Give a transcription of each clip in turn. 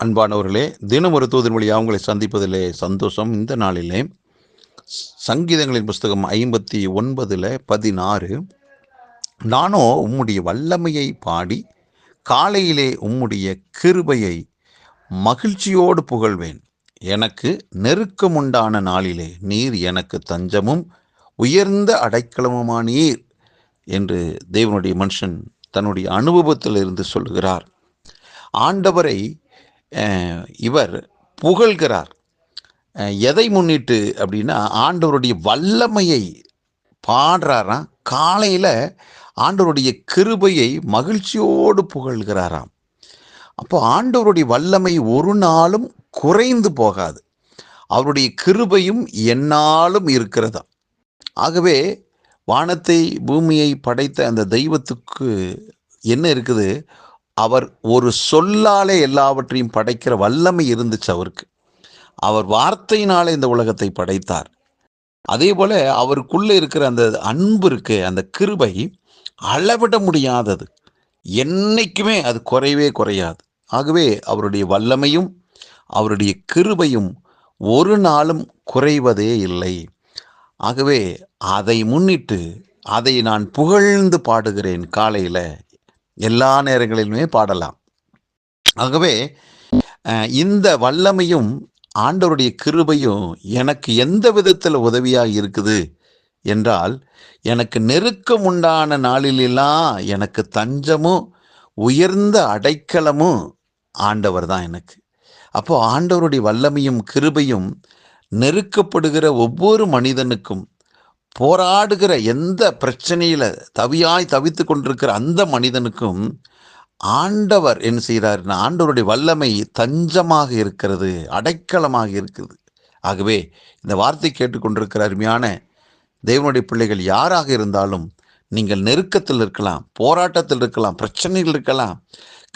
அன்பானவர்களே, தினம் ஒரு தூதன் வழியாக உங்களை சந்திப்பதிலே சந்தோஷம். இந்த நாளிலே சங்கீதங்களின் புஸ்தகம் 59:16, நானோ உம்முடைய வல்லமையை பாடி காலையிலே உம்முடைய கிருபையை மகிழ்ச்சியோடு புகழ்வேன். எனக்கு நெருக்கமுண்டான நாளிலே நீர் எனக்கு தஞ்சமும் உயர்ந்த அடைக்கலமுமானீர் என்று தேவனுடைய மனுஷன் தன்னுடைய அனுபவத்திலிருந்து சொல்லுகிறார். ஆண்டவரை இவர் புகழ்கிறார். எதை முன்னிட்டு அப்படின்னா, ஆண்டவருடைய வல்லமையை பாடுறாராம். காலையில் ஆண்டவருடைய கிருபையை மகிழ்ச்சியோடு புகழ்கிறாராம். அப்போ ஆண்டவருடைய வல்லமை ஒரு நாளும் குறைந்து போகாது. அவருடைய கிருபையும் எந்நாளும் இருக்கிறதா. ஆகவே வானத்தை பூமியை படைத்த அந்த தெய்வத்துக்கு என்ன இருக்குது? அவர் ஒரு சொல்லாலே எல்லாவற்றையும் படைக்கிற வல்லமை இருந்துச்சு அவருக்கு. அவர் வார்த்தையினாலே இந்த உலகத்தை படைத்தார். அதே போல அவருக்குள்ளே இருக்கிற அந்த அன்பு இருக்கு, அந்த கிருபை அளவிட முடியாதது. என்னைக்குமே அது குறையவே குறையாது. ஆகவே அவருடைய வல்லமையும் அவருடைய கிருபையும் ஒரு நாளும் குறைவதே இல்லை. ஆகவே அதை முன்னிட்டு அதை நான் புகழ்ந்து பாடுகிறேன். காலையில் எல்லா நேரங்களிலுமே பாடலாம். ஆகவே இந்த வல்லமையும் ஆண்டவருடைய கிருபையும் எனக்கு எந்த விதத்தில் உதவியாக இருக்குது என்றால், எனக்கு நெருக்கம் உண்டான நாளிலெல்லாம் எனக்கு தஞ்சமும் உயர்ந்த அடைக்கலமும் ஆண்டவர் தான் எனக்கு. அப்போ ஆண்டவருடைய வல்லமையும் கிருபையும் நெருக்கப்படுகிற ஒவ்வொரு மனிதனுக்கும், போராடுகிற எந்த பிரச்சனையில் தவித்து கொண்டிருக்கிற அந்த மனிதனுக்கும் ஆண்டவர் என்ன செய்கிறாருன்னா, ஆண்டவருடைய வல்லமை தஞ்சமாக இருக்கிறது, அடைக்கலமாக இருக்குது. ஆகவே இந்த வார்த்தை கேட்டுக்கொண்டிருக்கிற அருமையான தேவனுடைய பிள்ளைகள் யாராக இருந்தாலும், நீங்கள் நெருக்கத்தில் இருக்கலாம், போராட்டத்தில் இருக்கலாம், பிரச்சனைகள் இருக்கலாம்,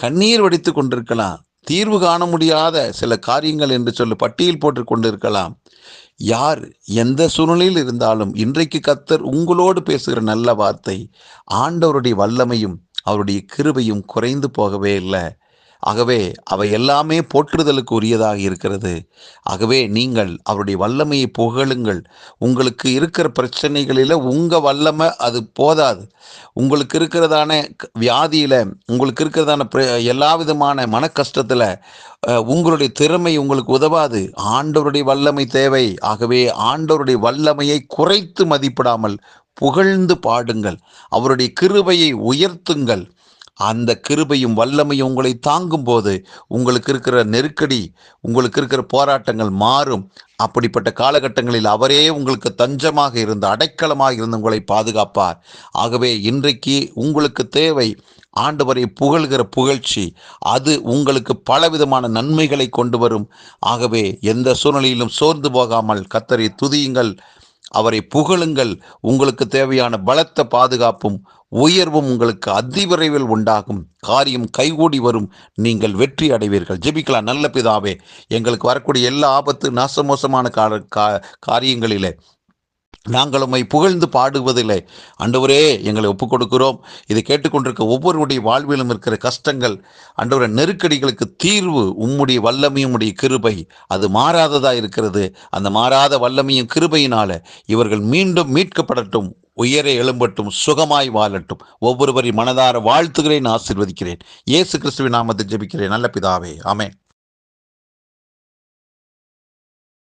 கண்ணீர் வடித்து கொண்டிருக்கலாம், தீர்வு காண முடியாத சில காரியங்கள் என்று சொல்லி பட்டியல் போட்டு கொண்டு இருக்கலாம். யார் எந்த சூழ்நிலையில் இருந்தாலும் இன்றைக்கு கர்த்தர் உங்களோடு பேசுகிற நல்ல வார்த்தை, ஆண்டவருடைய வல்லமையும் அவருடைய கிருபையும் குறைந்து போகவே இல்லை. ஆகவே அவை எல்லாமே போற்றுதலுக்கு உரியதாக இருக்கிறது. ஆகவே நீங்கள் அவருடைய வல்லமையை புகழுங்கள். உங்களுக்கு இருக்கிற பிரச்சனைகளில் உங்கள் வல்லமை அது போதாது. உங்களுக்கு இருக்கிறதான வியாதியில், உங்களுக்கு இருக்கிறதான எல்லா விதமான மன கஷ்டத்தில் உங்களுடைய திறமை உங்களுக்கு உதவாது. ஆண்டவருடைய வல்லமை தேவை. ஆகவே ஆண்டவருடைய வல்லமையை குறைத்து மதிப்பிடாமல் புகழ்ந்து பாடுங்கள். அவருடைய கிருபையை உயர்த்துங்கள். அந்த கிருபையும் வல்லமையும் உங்களை தாங்கும் போது உங்களுக்கு இருக்கிற நெருக்கடி, உங்களுக்கு இருக்கிற போராட்டங்கள் மாறும். அப்படிப்பட்ட காலகட்டங்களில் அவரே உங்களுக்கு தஞ்சமாக இருந்து அடைக்கலமாக இருந்து உங்களை பாதுகாப்பார். ஆகவே இன்றைக்கு உங்களுக்கு தேவை ஆண்டவரை புகழ்கிற புகழ்ச்சி. அது உங்களுக்கு பலவிதமான நன்மைகளை கொண்டு வரும். ஆகவே எந்த சூழ்நிலையிலும் சோர்ந்து போகாமல் கர்த்தரை துதியுங்கள், அவரை புகழுங்கள். உங்களுக்கு தேவையான பலத்த பாதுகாப்பும் உயர்வும் உங்களுக்கு அதிவிரைவில் உண்டாகும். காரியம் கைகூடி வரும். நீங்கள் வெற்றி அடைவீர்கள். ஜெபிக்கலாம். நல்ல பிதாவே, எங்களுக்கு வரக்கூடிய எல்லா ஆபத்து நாசமோசமான காரியங்களிலே நாங்கள் உம்மை புகழ்ந்து பாடுவதில்லை. ஆண்டவரே, எங்களை ஒப்புக் கொடுக்கிறோம். இதை கேட்டுக்கொண்டிருக்க ஒவ்வொருடைய வாழ்விலும் இருக்கிற கஷ்டங்கள், ஆண்டவரே, நெருக்கடிகளுக்கு தீர்வு உம்முடைய வல்லமையும் உம்முடைய கிருபை அது மாறாததாக இருக்கிறது. அந்த மாறாத வல்லமையும் கிருபையினால இவர்கள் மீண்டும் மீட்கப்படட்டும், உயரே எழும்பட்டும், சுகமாய் வாழட்டும். ஒவ்வொருவரை மனதார வாழ்த்துகிறேன், ஆசீர்வதிக்கிறேன். இயேசு கிறிஸ்துவின் நாமத்தில் ஜெபிக்கிறேன் நல்ல பிதாவே, ஆமென்.